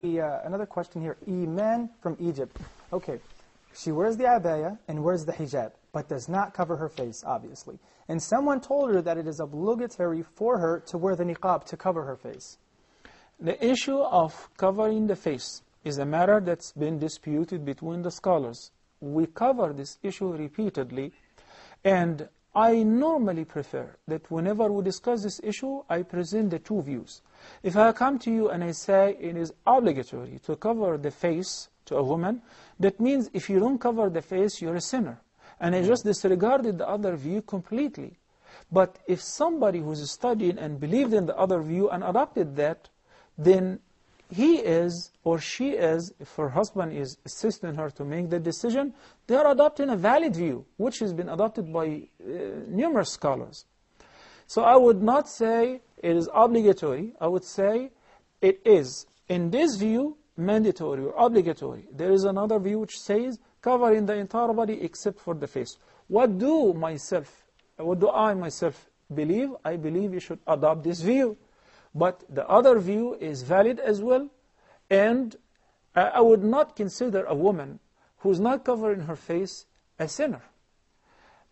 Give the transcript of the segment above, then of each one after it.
Another question here. Iman from Egypt. Okay, she wears the abaya and wears the hijab, but does not cover her face, obviously. And someone told her that it is obligatory for her to wear the niqab to cover her face. The issue of covering the face is a matter that's been disputed between the scholars. We cover this issue repeatedly, and I normally prefer that whenever we discuss this issue, I present the two views. If I come to you and I say it is obligatory to cover the face to a woman, that means if you don't cover the face, you're a sinner. And I just disregarded the other view completely. But if somebody who's studying and believed in the other view and adopted that, then he is, or she is, if her husband is assisting her to make the decision, they are adopting a valid view, which has been adopted by numerous scholars. So I would not say it is obligatory. I would say it is, in this view, mandatory or obligatory. There is another view which says covering the entire body except for the face. What do I myself believe? I believe you should adopt this view. But the other view is valid as well, and I would not consider a woman who's not covering her face a sinner,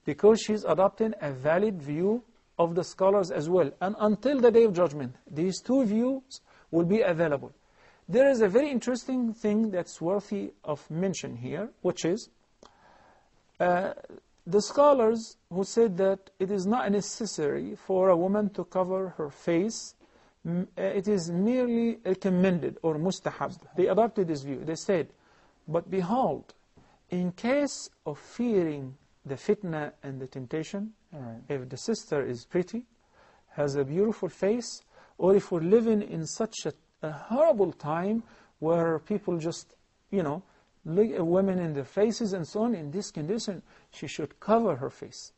because she's adopting a valid view of the scholars as well. And until the Day of Judgment, these two views will be available. There is a very interesting thing that's worthy of mention here, which is the scholars who said that it is not necessary for a woman to cover her face. It is merely recommended or mustahab. They adopted this view. They said, but behold, in case of fearing the fitna and the temptation, if the sister is pretty, has a beautiful face, or if we're living in such a horrible time where people just, look at women in their faces and so on, in this condition, she should cover her face.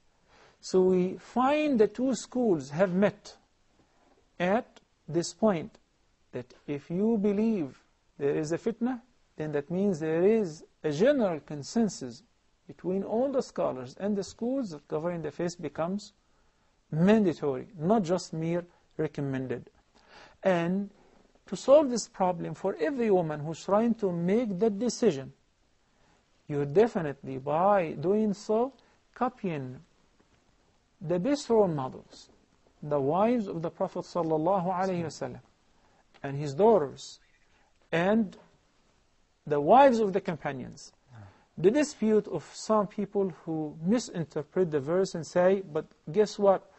So we find the two schools have met at this point, that if you believe there is a fitna, then that means there is a general consensus between all the scholars and the schools that covering the face becomes mandatory, not just mere recommended. And to solve this problem for every woman who's trying to make that decision, you definitely, by doing so, copying the best role models, the wives of the Prophet ﷺ, and his daughters, and the wives of the companions. The dispute of some people who misinterpret the verse and say, but guess what?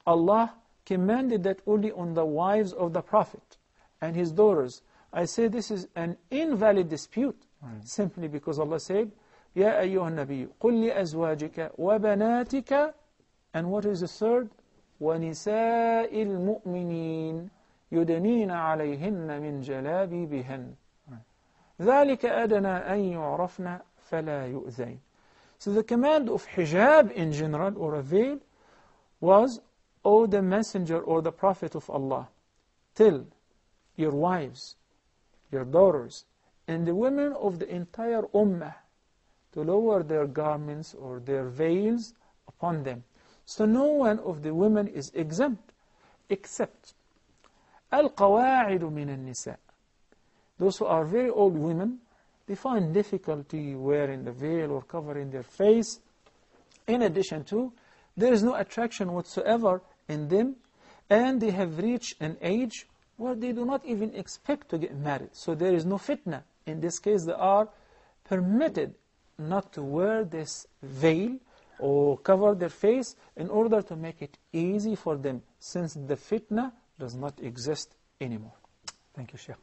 Allah commanded that only on the wives of the Prophet and his daughters. I say this is an invalid dispute, simply because Allah said, يَا أَيُّهَا النَّبِيُّ قُلْ لِأَزْوَاجِكَ وَبَنَاتِكَ, and what is the third? وَنِسَاءِ الْمُؤْمِنِينَ يُدَنِينَ عَلَيْهِنَّ مِنْ جَلَابِيبِهِنَّ ذَلِكَ أَدْنَى أَنْ يُعْرَفْنَ فَلَا يُؤْذَيْنَ. So the command of hijab in general, or a veil, was, O the messenger or the prophet of Allah, tell your wives, your daughters, and the women of the entire ummah to lower their garments or their veils upon them. So no one of the women is exempt, except القواعد من النساء. Those who are very old women, they find difficulty wearing the veil or covering their face. In addition to, there is no attraction whatsoever in them, and they have reached an age where they do not even expect to get married. So there is no fitna. In this case, they are permitted not to wear this veil or cover their face in order to make it easy for them, since the fitna does not exist anymore. Thank you, Sheikh.